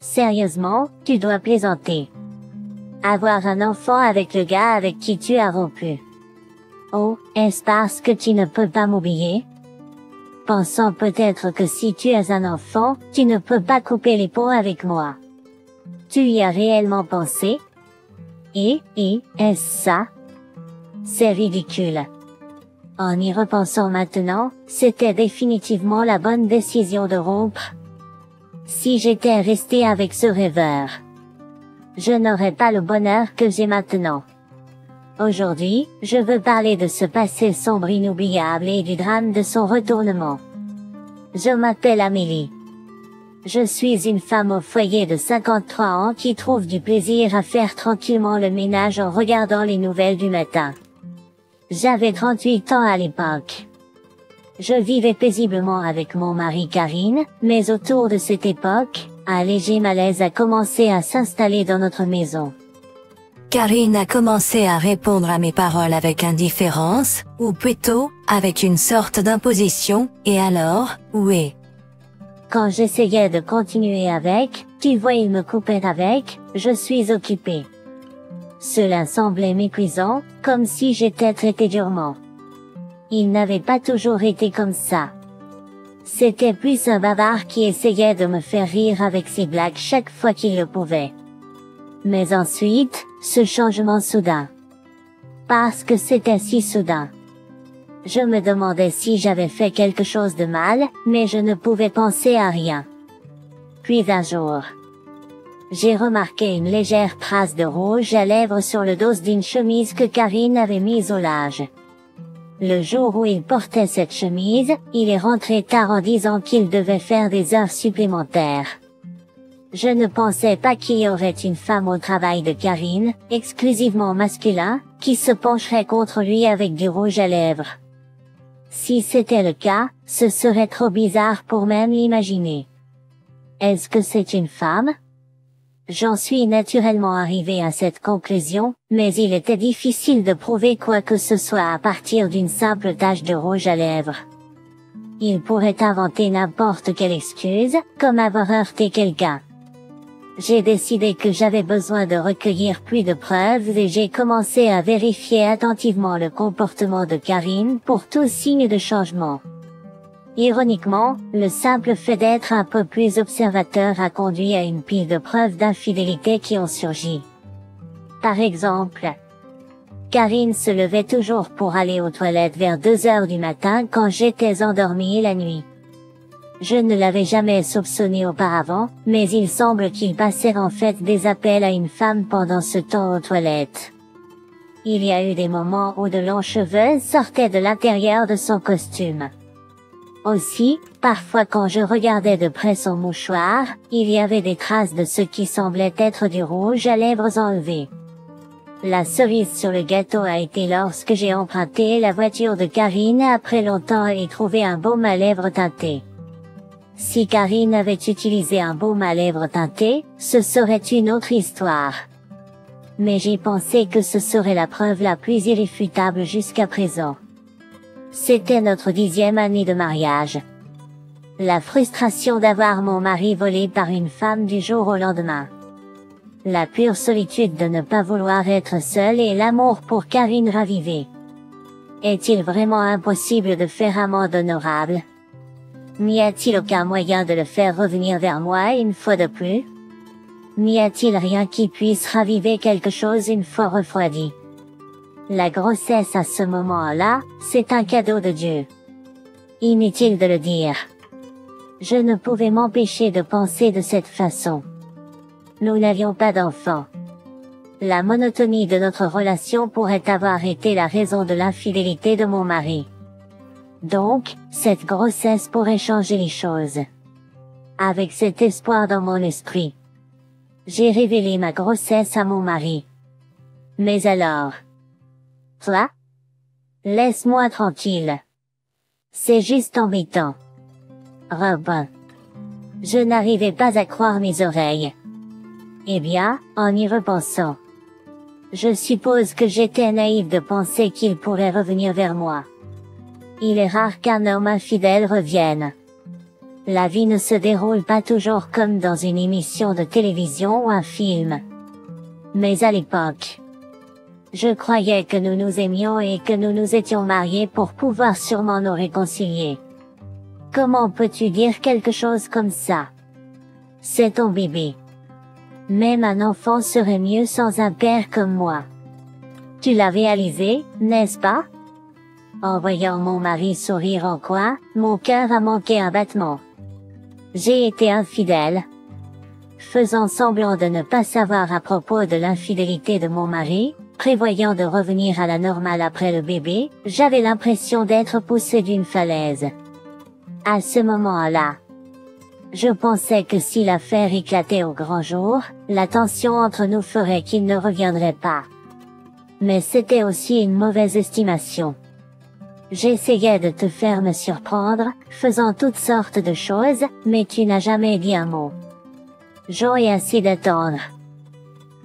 Sérieusement, tu dois plaisanter. Avoir un enfant avec le gars avec qui tu as rompu. Oh, est-ce parce que tu ne peux pas m'oublier? Pensant peut-être que si tu as un enfant, tu ne peux pas couper les ponts avec moi. Tu y as réellement pensé? Est-ce ça? C'est ridicule. En y repensant maintenant, c'était définitivement la bonne décision de rompre. Si j'étais resté avec ce rêveur, je n'aurais pas le bonheur que j'ai maintenant. Aujourd'hui, je veux parler de ce passé sombre inoubliable et du drame de son retournement. Je m'appelle Amélie. Je suis une femme au foyer de 53 ans qui trouve du plaisir à faire tranquillement le ménage en regardant les nouvelles du matin. J'avais 38 ans à l'époque. Je vivais paisiblement avec mon mari Karine, mais autour de cette époque, un léger malaise a commencé à s'installer dans notre maison. Karine a commencé à répondre à mes paroles avec indifférence, ou plutôt, avec une sorte d'imposition, et alors, où est? Quand j'essayais de continuer avec, tu vois il me coupait avec, je suis occupée. Cela semblait méprisant, comme si j'étais traité durement. Il n'avait pas toujours été comme ça. C'était plus un bavard qui essayait de me faire rire avec ses blagues chaque fois qu'il le pouvait. Mais ensuite, ce changement soudain. Parce que c'était si soudain. Je me demandais si j'avais fait quelque chose de mal, mais je ne pouvais penser à rien. Puis un jour, j'ai remarqué une légère trace de rouge à lèvres sur le dos d'une chemise que Karine avait mise au linge. Le jour où il portait cette chemise, il est rentré tard en disant qu'il devait faire des heures supplémentaires. Je ne pensais pas qu'il y aurait une femme au travail de Karine, exclusivement masculin, qui se pencherait contre lui avec du rouge à lèvres. Si c'était le cas, ce serait trop bizarre pour même l'imaginer. Est-ce que c'est une femme? J'en suis naturellement arrivé à cette conclusion, mais il était difficile de prouver quoi que ce soit à partir d'une simple tache de rouge à lèvres. Il pourrait inventer n'importe quelle excuse, comme avoir heurté quelqu'un. J'ai décidé que j'avais besoin de recueillir plus de preuves et j'ai commencé à vérifier attentivement le comportement de Karine pour tout signe de changement. Ironiquement, le simple fait d'être un peu plus observateur a conduit à une pile de preuves d'infidélité qui ont surgi. Par exemple, Karine se levait toujours pour aller aux toilettes vers 2 heures du matin quand j'étais endormie la nuit. Je ne l'avais jamais soupçonné auparavant, mais il semble qu'il passait en fait des appels à une femme pendant ce temps aux toilettes. Il y a eu des moments où de longs cheveux sortaient de l'intérieur de son costume. Aussi, parfois quand je regardais de près son mouchoir, il y avait des traces de ce qui semblait être du rouge à lèvres enlevé. La cerise sur le gâteau a été lorsque j'ai emprunté la voiture de Karine après longtemps et trouvé un baume à lèvres teinté. Si Karine avait utilisé un baume à lèvres teinté, ce serait une autre histoire. Mais j'ai pensé que ce serait la preuve la plus irréfutable jusqu'à présent. C'était notre 10e année de mariage. La frustration d'avoir mon mari volé par une femme du jour au lendemain. La pure solitude de ne pas vouloir être seule et l'amour pour Karine ravivé. Est-il vraiment impossible de faire amende honorable? N'y a-t-il aucun moyen de le faire revenir vers moi une fois de plus? N'y a-t-il rien qui puisse raviver quelque chose une fois refroidi? La grossesse à ce moment-là, c'est un cadeau de Dieu. Inutile de le dire. Je ne pouvais m'empêcher de penser de cette façon. Nous n'avions pas d'enfant. La monotonie de notre relation pourrait avoir été la raison de l'infidélité de mon mari. Donc, cette grossesse pourrait changer les choses. Avec cet espoir dans mon esprit, j'ai révélé ma grossesse à mon mari. Mais alors, toi? Laisse-moi tranquille. C'est juste embêtant. Robin. Je n'arrivais pas à croire mes oreilles. Eh bien, en y repensant, je suppose que j'étais naïve de penser qu'il pourrait revenir vers moi. Il est rare qu'un homme infidèle revienne. La vie ne se déroule pas toujours comme dans une émission de télévision ou un film. Mais à l'époque, je croyais que nous nous aimions et que nous nous étions mariés pour pouvoir sûrement nous réconcilier. Comment peux-tu dire quelque chose comme ça? C'est ton bébé. Même un enfant serait mieux sans un père comme moi. Tu l'as réalisé, n'est-ce pas? En voyant mon mari sourire en coin, mon cœur a manqué un battement. J'ai été infidèle. Faisant semblant de ne pas savoir à propos de l'infidélité de mon mari, prévoyant de revenir à la normale après le bébé, j'avais l'impression d'être poussé d'une falaise. À ce moment-là, je pensais que si l'affaire éclatait au grand jour, la tension entre nous ferait qu'il ne reviendrait pas. Mais c'était aussi une mauvaise estimation. J'essayais de te faire me surprendre, faisant toutes sortes de choses, mais tu n'as jamais dit un mot. J'aurais assez d'attendre.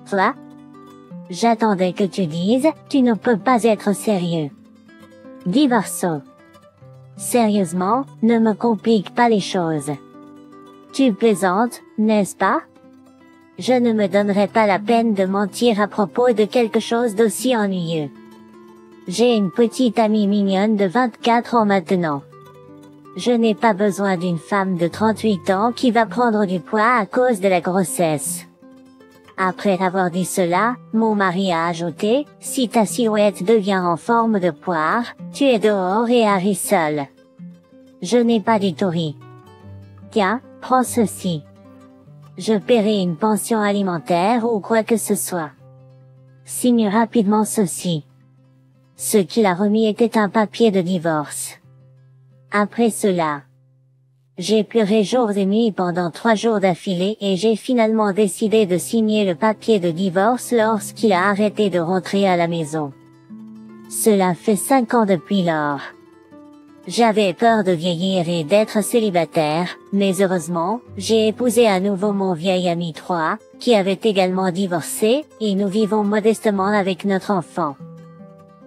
Toi? J'attendais que tu dises, tu ne peux pas être sérieux. Divorceau. Sérieusement, ne me complique pas les choses. Tu plaisantes, n'est-ce pas? Je ne me donnerai pas la peine de mentir à propos de quelque chose d'aussi ennuyeux. J'ai une petite amie mignonne de 24 ans maintenant. Je n'ai pas besoin d'une femme de 38 ans qui va prendre du poids à cause de la grossesse. Après avoir dit cela, mon mari a ajouté, si ta silhouette devient en forme de poire, tu es dehors et Harry seul. Je n'ai pas dit Tori. Tiens, prends ceci. Je paierai une pension alimentaire ou quoi que ce soit. Signe rapidement ceci. Ce qu'il a remis était un papier de divorce. Après cela, j'ai pleuré jours et nuits pendant 3 jours d'affilée et j'ai finalement décidé de signer le papier de divorce lorsqu'il a arrêté de rentrer à la maison. Cela fait 5 ans depuis lors. J'avais peur de vieillir et d'être célibataire, mais heureusement, j'ai épousé à nouveau mon vieil ami Troy, qui avait également divorcé, et nous vivons modestement avec notre enfant.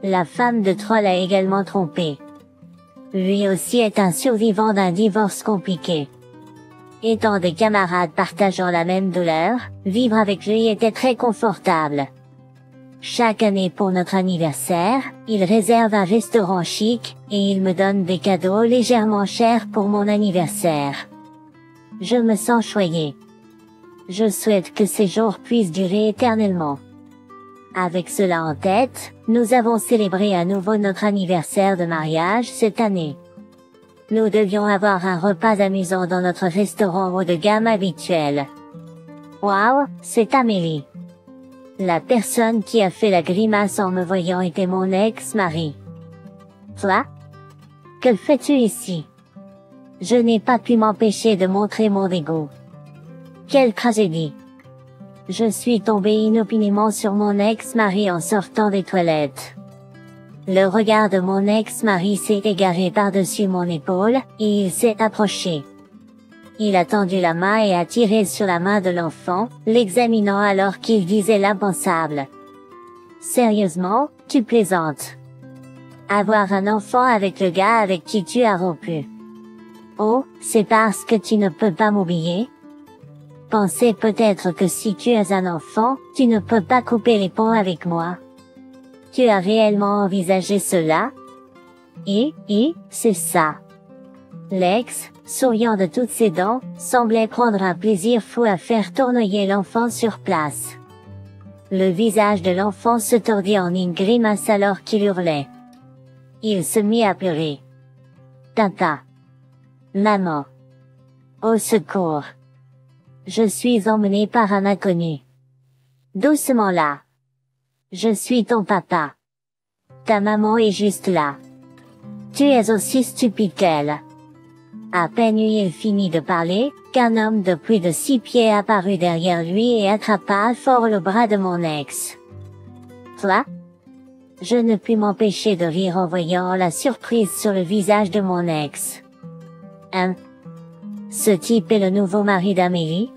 La femme de Troy l'a également trompé. Lui aussi est un survivant d'un divorce compliqué. Étant des camarades partageant la même douleur, vivre avec lui était très confortable. Chaque année pour notre anniversaire, il réserve un restaurant chic, et il me donne des cadeaux légèrement chers pour mon anniversaire. Je me sens choyée. Je souhaite que ces jours puissent durer éternellement. Avec cela en tête, nous avons célébré à nouveau notre anniversaire de mariage cette année. Nous devions avoir un repas amusant dans notre restaurant haut de gamme habituel. Waouh, c'est Amélie. La personne qui a fait la grimace en me voyant était mon ex-mari. Toi? Que fais-tu ici? Je n'ai pas pu m'empêcher de montrer mon dégoût. Quelle tragédie! Je suis tombée inopinément sur mon ex-mari en sortant des toilettes. Le regard de mon ex-mari s'est égaré par-dessus mon épaule, et il s'est approché. Il a tendu la main et a tiré sur la main de l'enfant, l'examinant alors qu'il disait l'impensable. Sérieusement, tu plaisantes. Avoir un enfant avec le gars avec qui tu as rompu. Oh, c'est parce que tu ne peux pas m'oublier? Pensez peut-être que si tu as un enfant, tu ne peux pas couper les ponts avec moi. Tu as réellement envisagé cela? C'est ça. Lex, souriant de toutes ses dents, semblait prendre un plaisir fou à faire tournoyer l'enfant sur place. Le visage de l'enfant se tordit en une grimace alors qu'il hurlait. Il se mit à pleurer. Tata. Maman. Au secours. Je suis emmené par un inconnu. Doucement là. Je suis ton papa. Ta maman est juste là. Tu es aussi stupide qu'elle. À peine eut-il fini de parler, qu'un homme de plus de 6 pieds apparut derrière lui et attrapa fort le bras de mon ex. Toi? Je ne pus m'empêcher de rire en voyant la surprise sur le visage de mon ex. Ce type est le nouveau mari d'Amélie?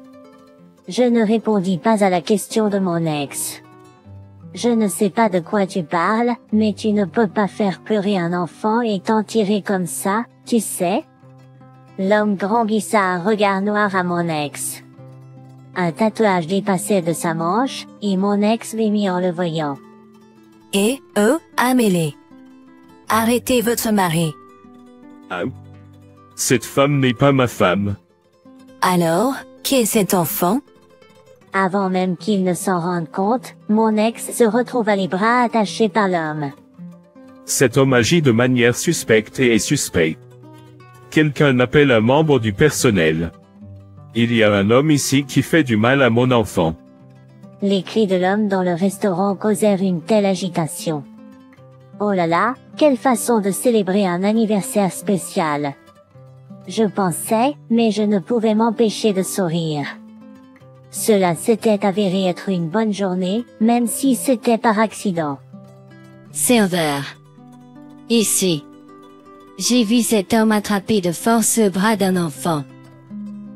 Je ne répondis pas à la question de mon ex. Je ne sais pas de quoi tu parles, mais tu ne peux pas faire pleurer un enfant et t'en tirer comme ça, tu sais? l'homme grand glissa un regard noir à mon ex. Un tatouage dépassait de sa manche, et mon ex m'émit en le voyant. Et, Amélie. Arrêtez votre mari. Ah. Cette femme n'est pas ma femme. Alors, qui est cet enfant? Avant même qu'il ne s'en rende compte, mon ex se retrouva les bras attachés par l'homme. Cet homme agit de manière suspecte et est suspect. Quelqu'un appelle un membre du personnel. Il y a un homme ici qui fait du mal à mon enfant. Les cris de l'homme dans le restaurant causèrent une telle agitation. Oh là là, quelle façon de célébrer un anniversaire spécial. Je pensais, mais je ne pouvais m'empêcher de sourire. Cela s'était avéré être une bonne journée, même si c'était par accident. Serveur. Ici. J'ai vu cet homme attraper de force le bras d'un enfant.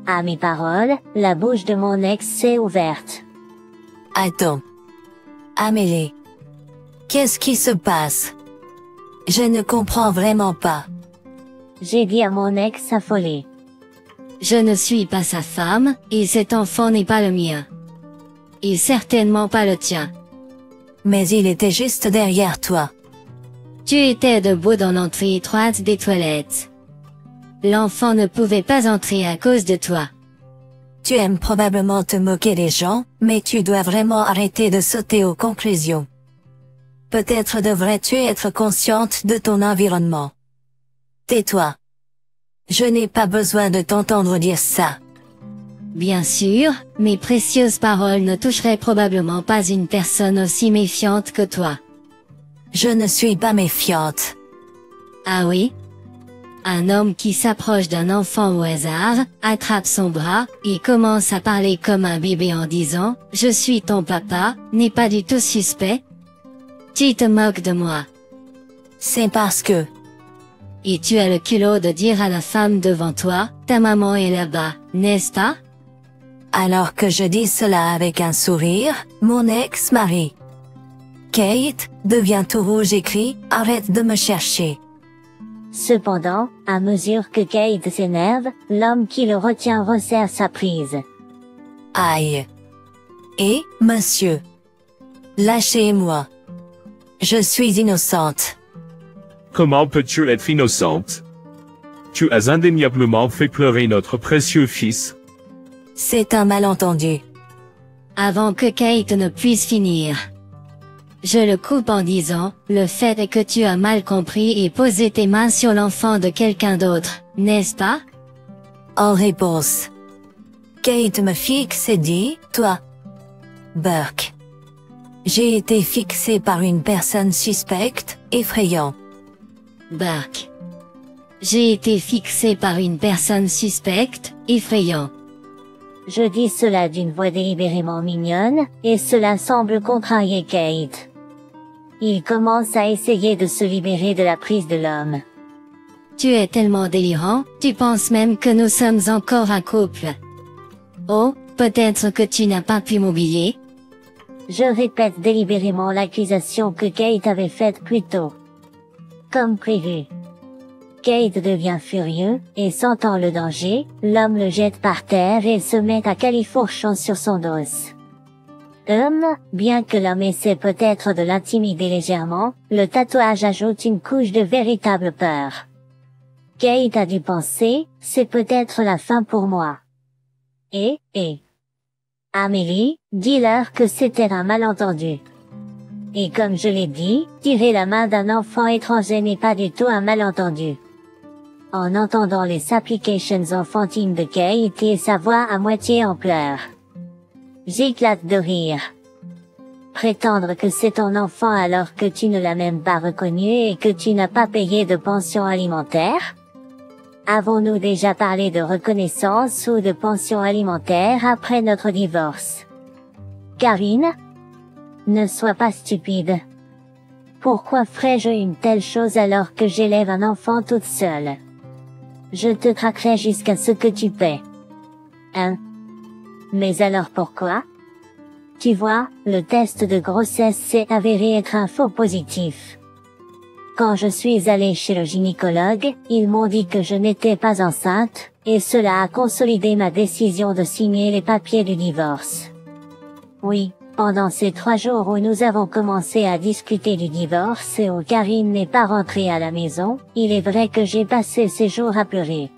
À mes paroles, la bouche de mon ex s'est ouverte. Attends. Amélie. Qu'est-ce qui se passe? Je ne comprends vraiment pas. J'ai dit à mon ex affolé. Je ne suis pas sa femme, et cet enfant n'est pas le mien. Et certainement pas le tien. Mais il était juste derrière toi. Tu étais debout dans l'entrée étroite des toilettes. L'enfant ne pouvait pas entrer à cause de toi. Tu aimes probablement te moquer des gens, mais tu dois vraiment arrêter de sauter aux conclusions. Peut-être devrais-tu être consciente de ton environnement. Tais-toi. Je n'ai pas besoin de t'entendre dire ça. Bien sûr, mes précieuses paroles ne toucheraient probablement pas une personne aussi méfiante que toi. Je ne suis pas méfiante. Ah oui? Un homme qui s'approche d'un enfant au hasard, attrape son bras, et commence à parler comme un bébé en disant « Je suis ton papa » n'est pas du tout suspect? Tu te moques de moi. C'est parce que... Et tu as le culot de dire à la femme devant toi « Ta maman est là-bas, n'est-ce pas ?» Alors que je dis cela avec un sourire, mon ex-mari. Kate, devient tout rouge et crie « Arrête de me chercher !» Cependant, à mesure que Kate s'énerve, l'homme qui le retient resserre sa prise. Aïe. Et, monsieur. Lâchez-moi. Je suis innocente. Comment peux-tu être innocente? Tu as indéniablement fait pleurer notre précieux fils. C'est un malentendu. Avant que Kate ne puisse finir. Je le coupe en disant, le fait est que tu as mal compris et posé tes mains sur l'enfant de quelqu'un d'autre, n'est-ce pas? En réponse. Kate me fixe et dit, toi. Burke. J'ai été fixé par une personne suspecte, effrayant. Burke. J'ai été fixé par une personne suspecte, effrayant. Je dis cela d'une voix délibérément mignonne, et cela semble contrarier Kate. Il commence à essayer de se libérer de la prise de l'homme. Tu es tellement délirant, tu penses même que nous sommes encore un couple. Oh, peut-être que tu n'as pas pu m'oublier. Je répète délibérément l'accusation que Kate avait faite plus tôt. Comme prévu. Kate devient furieux, et sentant le danger, l'homme le jette par terre et se met à califourchon sur son dos. Bien que l'homme essaie peut-être de l'intimider légèrement, le tatouage ajoute une couche de véritable peur. Kate a dû penser, c'est peut-être la fin pour moi. Et. Amélie, dis-leur que c'était un malentendu. Et comme je l'ai dit, tirer la main d'un enfant étranger n'est pas du tout un malentendu. En entendant les supplications enfantines de Kate et sa voix à moitié en pleurs. J'éclate de rire. Prétendre que c'est ton enfant alors que tu ne l'as même pas reconnu et que tu n'as pas payé de pension alimentaire? Avons-nous déjà parlé de reconnaissance ou de pension alimentaire après notre divorce? Karine? Ne sois pas stupide. Pourquoi ferais-je une telle chose alors que j'élève un enfant toute seule? Je te traquerai jusqu'à ce que tu paies. Mais alors pourquoi? Tu vois, le test de grossesse s'est avéré être un faux positif. Quand je suis allée chez le gynécologue, ils m'ont dit que je n'étais pas enceinte, et cela a consolidé ma décision de signer les papiers du divorce. Oui, pendant ces 3 jours où nous avons commencé à discuter du divorce et où Karine n'est pas rentrée à la maison, il est vrai que j'ai passé ces jours à pleurer.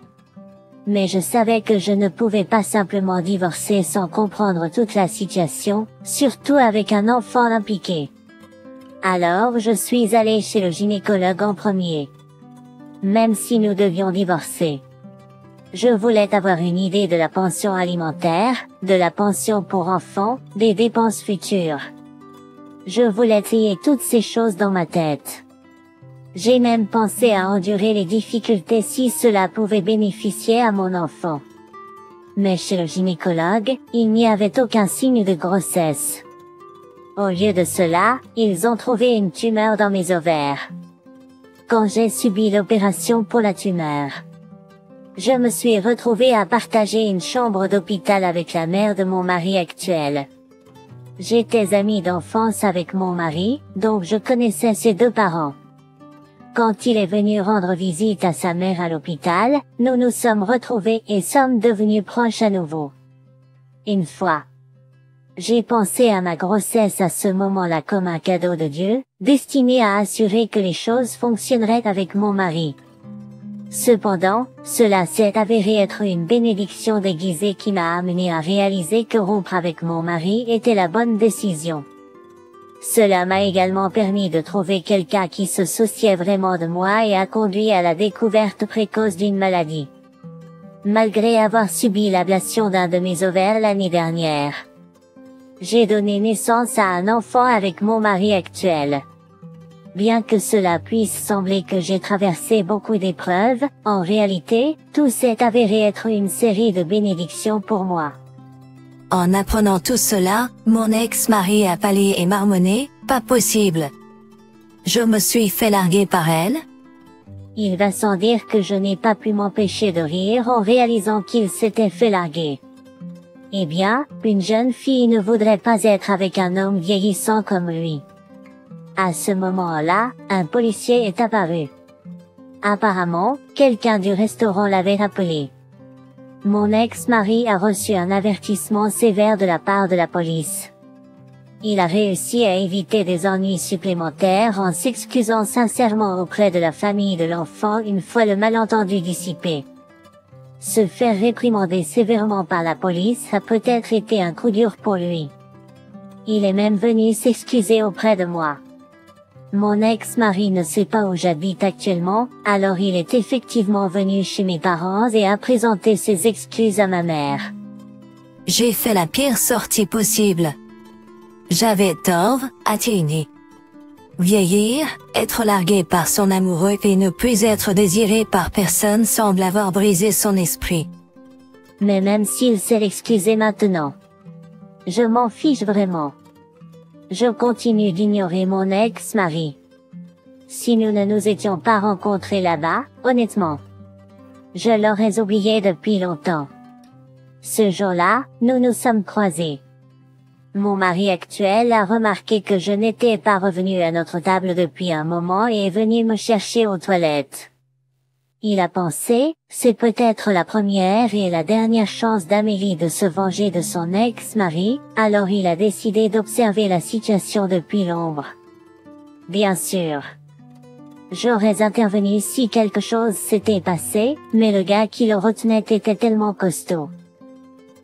Mais je savais que je ne pouvais pas simplement divorcer sans comprendre toute la situation, surtout avec un enfant impliqué. Alors je suis allée chez le gynécologue en premier. Même si nous devions divorcer. Je voulais avoir une idée de la pension alimentaire, de la pension pour enfants, des dépenses futures. Je voulais trier toutes ces choses dans ma tête. J'ai même pensé à endurer les difficultés si cela pouvait bénéficier à mon enfant. Mais chez le gynécologue, il n'y avait aucun signe de grossesse. Au lieu de cela, ils ont trouvé une tumeur dans mes ovaires. Quand j'ai subi l'opération pour la tumeur, je me suis retrouvée à partager une chambre d'hôpital avec la mère de mon mari actuel. J'étais amie d'enfance avec mon mari, donc je connaissais ses 2 parents. Quand il est venu rendre visite à sa mère à l'hôpital, nous nous sommes retrouvés et sommes devenus proches à nouveau. Une fois, j'ai pensé à ma grossesse à ce moment-là comme un cadeau de Dieu, destiné à assurer que les choses fonctionneraient avec mon mari. Cependant, cela s'est avéré être une bénédiction déguisée qui m'a amené à réaliser que rompre avec mon mari était la bonne décision. Cela m'a également permis de trouver quelqu'un qui se souciait vraiment de moi et a conduit à la découverte précoce d'une maladie. Malgré avoir subi l'ablation d'un de mes ovaires l'année dernière, j'ai donné naissance à un enfant avec mon mari actuel. Bien que cela puisse sembler que j'ai traversé beaucoup d'épreuves, en réalité, tout s'est avéré être une série de bénédictions pour moi. En apprenant tout cela, mon ex-mari a pâli et marmonné, pas possible. Je me suis fait larguer par elle. Il va sans dire que je n'ai pas pu m'empêcher de rire en réalisant qu'il s'était fait larguer. Eh bien, une jeune fille ne voudrait pas être avec un homme vieillissant comme lui. À ce moment-là, un policier est apparu. Apparemment, quelqu'un du restaurant l'avait appelé. Mon ex-mari a reçu un avertissement sévère de la part de la police. Il a réussi à éviter des ennuis supplémentaires en s'excusant sincèrement auprès de la famille de l'enfant une fois le malentendu dissipé. Se faire réprimander sévèrement par la police a peut-être été un coup dur pour lui. Il est même venu s'excuser auprès de moi. Mon ex-mari ne sait pas où j'habite actuellement, alors il est effectivement venu chez mes parents et a présenté ses excuses à ma mère. J'ai fait la pire sortie possible. J'avais tort, a-t-il dit. Vieillir, être largué par son amoureux et ne plus être désiré par personne semble avoir brisé son esprit. Mais même s'il s'est excusé maintenant, je m'en fiche vraiment. Je continue d'ignorer mon ex-mari. Si nous ne nous étions pas rencontrés là-bas, honnêtement, je l'aurais oublié depuis longtemps. Ce jour-là, nous nous sommes croisés. Mon mari actuel a remarqué que je n'étais pas revenue à notre table depuis un moment et est venu me chercher aux toilettes. Il a pensé, c'est peut-être la première et la dernière chance d'Amélie de se venger de son ex-mari, alors il a décidé d'observer la situation depuis l'ombre. Bien sûr, j'aurais intervenu si quelque chose s'était passé, mais le gars qui le retenait était tellement costaud.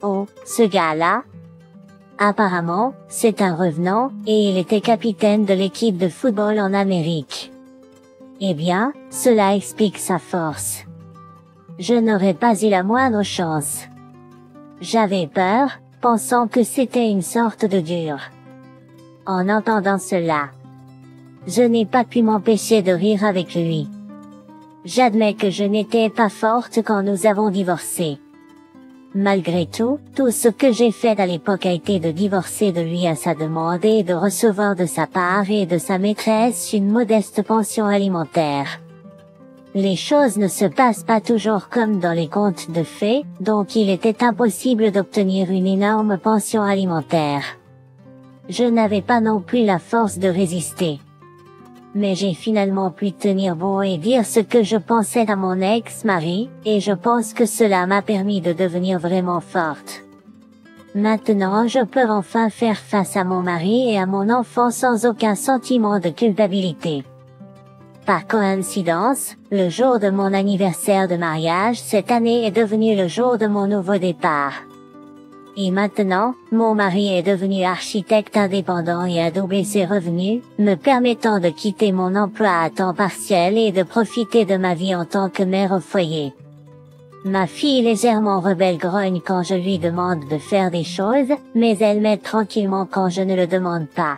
Oh, ce gars-là? Apparemment, c'est un revenant, et il était capitaine de l'équipe de football en Amérique. Eh bien, cela explique sa force. Je n'aurais pas eu la moindre chance. J'avais peur, pensant que c'était une sorte de dur. En entendant cela, je n'ai pas pu m'empêcher de rire avec lui. J'admets que je n'étais pas forte quand nous avons divorcé. Malgré tout, tout ce que j'ai fait à l'époque a été de divorcer de lui à sa demande et de recevoir de sa part et de sa maîtresse une modeste pension alimentaire. Les choses ne se passent pas toujours comme dans les contes de fées, donc il était impossible d'obtenir une énorme pension alimentaire. Je n'avais pas non plus la force de résister. mais j'ai finalement pu tenir bon et dire ce que je pensais à mon ex-mari, et je pense que cela m'a permis de devenir vraiment forte. Maintenant je peux enfin faire face à mon mari et à mon enfant sans aucun sentiment de culpabilité. Par coïncidence, le jour de mon anniversaire de mariage cette année est devenu le jour de mon nouveau départ. Et maintenant, mon mari est devenu architecte indépendant et a doublé ses revenus, me permettant de quitter mon emploi à temps partiel et de profiter de ma vie en tant que mère au foyer. Ma fille légèrement rebelle grogne quand je lui demande de faire des choses, mais elle m'aide tranquillement quand je ne le demande pas.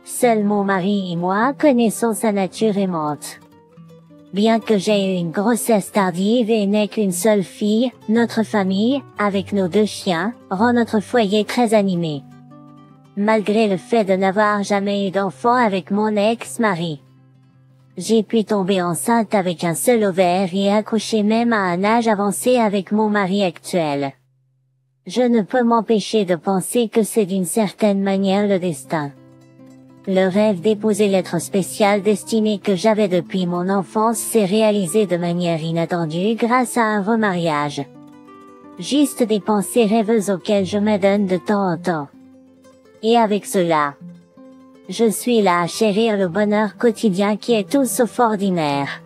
Seul mon mari et moi connaissons sa nature aimante. Bien que j'ai eu une grossesse tardive et n'ai qu'une seule fille, notre famille, avec nos 2 chiens, rend notre foyer très animé. Malgré le fait de n'avoir jamais eu d'enfant avec mon ex-mari. J'ai pu tomber enceinte avec un seul ovaire et accoucher même à un âge avancé avec mon mari actuel. Je ne peux m'empêcher de penser que c'est d'une certaine manière le destin. Le rêve d'épouser l'être spécial destiné que j'avais depuis mon enfance s'est réalisé de manière inattendue grâce à un remariage. Juste des pensées rêveuses auxquelles je m'adonne de temps en temps. Et avec cela, je suis là à chérir le bonheur quotidien qui est tout sauf ordinaire.